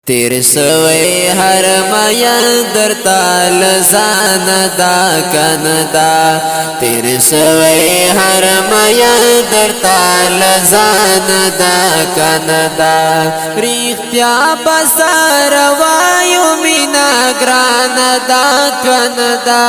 تیر سوی هر میا درتا لزان دا کندا تیر سوی هر میا درتا لزان دا کندا ریختیا بسار وایو مینا گران دا کندا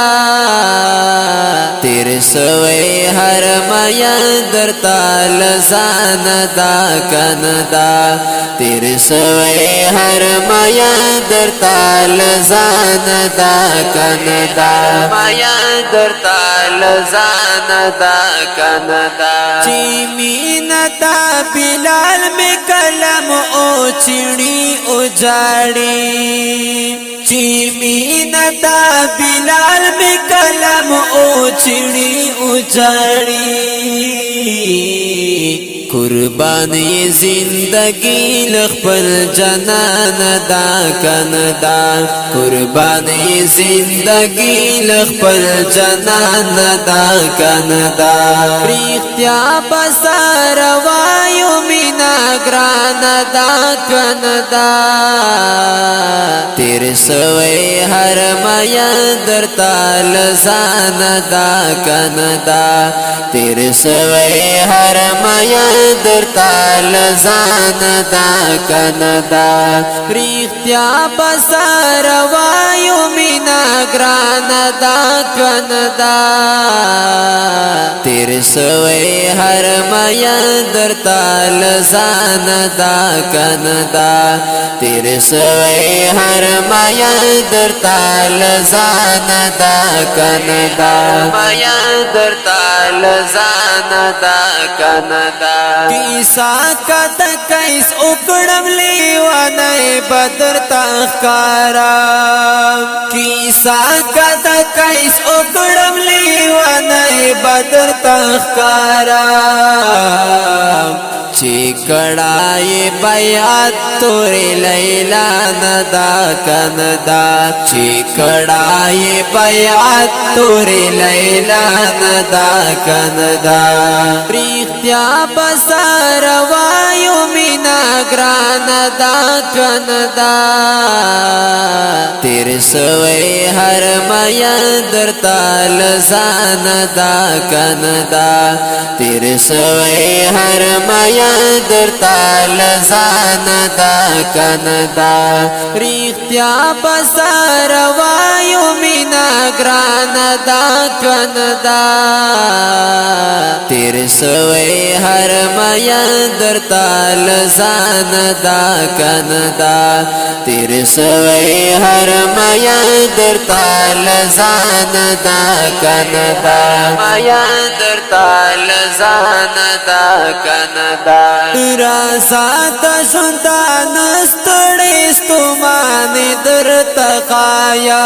تیر سوی هر میا درتا لزان دا کندا تیر سوی هر مایا درتا لزان دا کندا مایا درتا لزان دا کندا چی مینتا بلال میں کلم او چڑی اجاڑی چی مینتا بلال میں کلم او چڑی اجاڑی قربانی زندگی لخپل جنان دا کندا قربانی زندگی لخپل جنان دا کندا ریختیا بسار وایو مینا گران دا کندا تیر سوی هر میا درتا لزان دا کندا تیر سوی هر میا درتا لزان دا کندا ریختیا بسار وایو مینا گران دا کندا تیر سوی هر میا درتا لزان دا کندا تیر سوی هر میا درتا لزان دا کندا میا درتا لزان دا کندا کیسا کت کیس اکڑم لیوانے بدر تخکارا کیسا کت کیس اکڑم لیوانے بدر تخکارا چی کڑائی بیات توری لیلا ندا کندا چی کڑائی بیات توری لیلا ندا کندا ریختیا بسار وایو مینا گران دا کندا تیر سوی ہر میا درتا لزان دا کندا تیر سوی ہر میا درتا لزان دا کندا ریختیا بسار وایو مینا گران دا کندا تیر سوی هر میا درتا لزان دا کندا تیر سوی هر میا درتا لزان دا کندا میا درتا لزان دا کندا رازات شنتا نستڑی ستمانی درتا خایا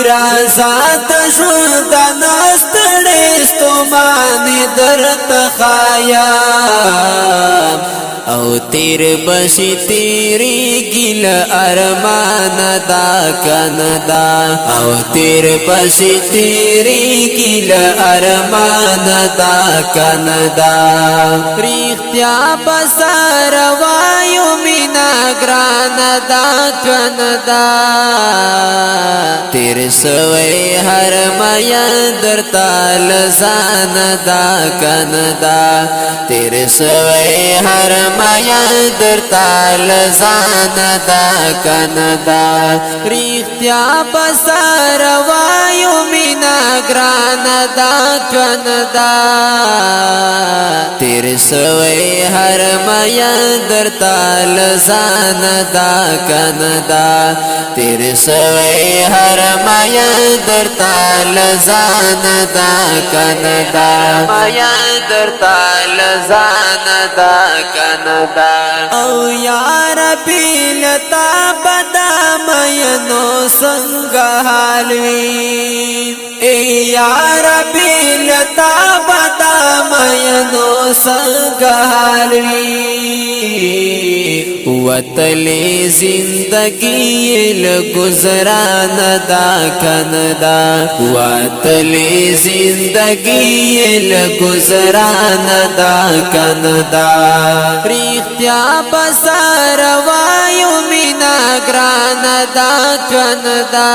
رازات شنتا نستڑی ستمانی درتا خایا او تیر بشی تیری گل ارمان دا کندا او تیر بشی تیری گل ارمان دا کندا ریختیا بسار وایو مینا گران دا کندا تیر سوی هر میا درتا لزان دا کندا تیر سوی هر میا درتا لزان دا کندا ریختیا بسار وایو مینا گران دا کندا تیر سوی هر میا درتا لزان دا کندا تیر سوی هر میا درتا لزان دا کندا میا درتا لزان دا کندا او یا ربی لتا بدا مینو سنگ حالوی اے یا ربی لتا بدا مینو سنگ حالوی وطلی زندگی لگزران دا کندا وطلی زندگی لگزران دا کندا ریختیا بسار وایو مینا دا کندا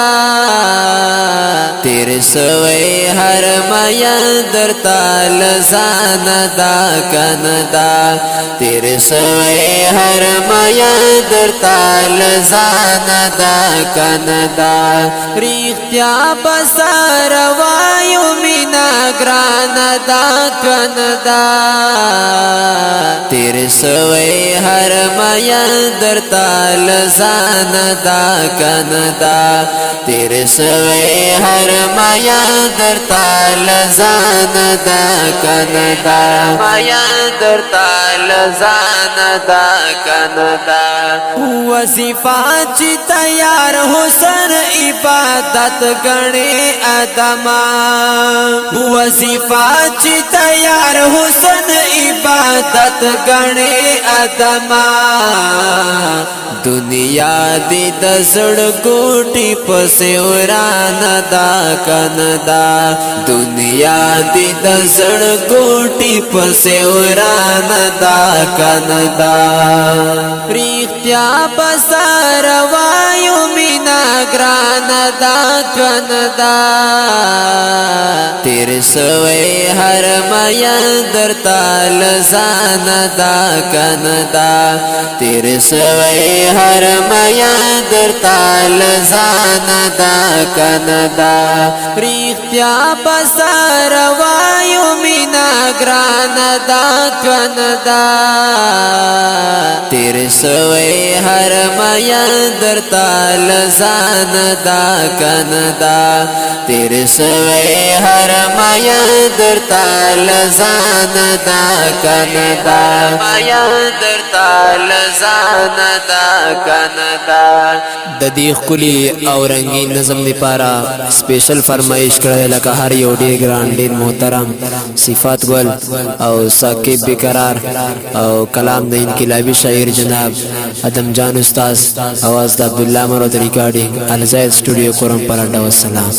تیر سوی هر میا درتا لزان دا کندا تیر سوی هر میا درتا لزان دا کندا ریختیا بسار وایو مینا گران دا کندا تیر سوی هر میا درتا لزان دا کندا تیر سوی هر میا درتا لزان دا کندا میا درتا لزان دا کندا وظیفات چی تیار حسن عبادت گنے ادما وظیفات چی تیار حسن عبادت گنے ادما دنیا دی دزڑ کوٹی پسے وران دا کندا دنیا دی دزڑ کوٹی پسے وران دا کندا ریختیا بسار وایو مینا گران دا کندا تیر سوی ہر میا درتا لزان دا کندا تیر سوی ہر میا درتا لزان دا کندا ریختیا بسار وایو مینا گران دا کندا تیر سوی ہر میا درتا لزان دا کندا تیر سوی ہر میا درتا لزان دا کندا میا درتا لزان دا کندا د دې خولي او رنگین نظم لپاره سپیشل فرمایش کړه لکه هر یو ډیر ګران ډیر محترم صفات ګل او ثاقب بقرار او کلام د انقلابی شاعر جناب ادم جان استاد आवाज د عبد الله مراد ریکارډینګ الزاید سټوډیو کورم پراډا والسلام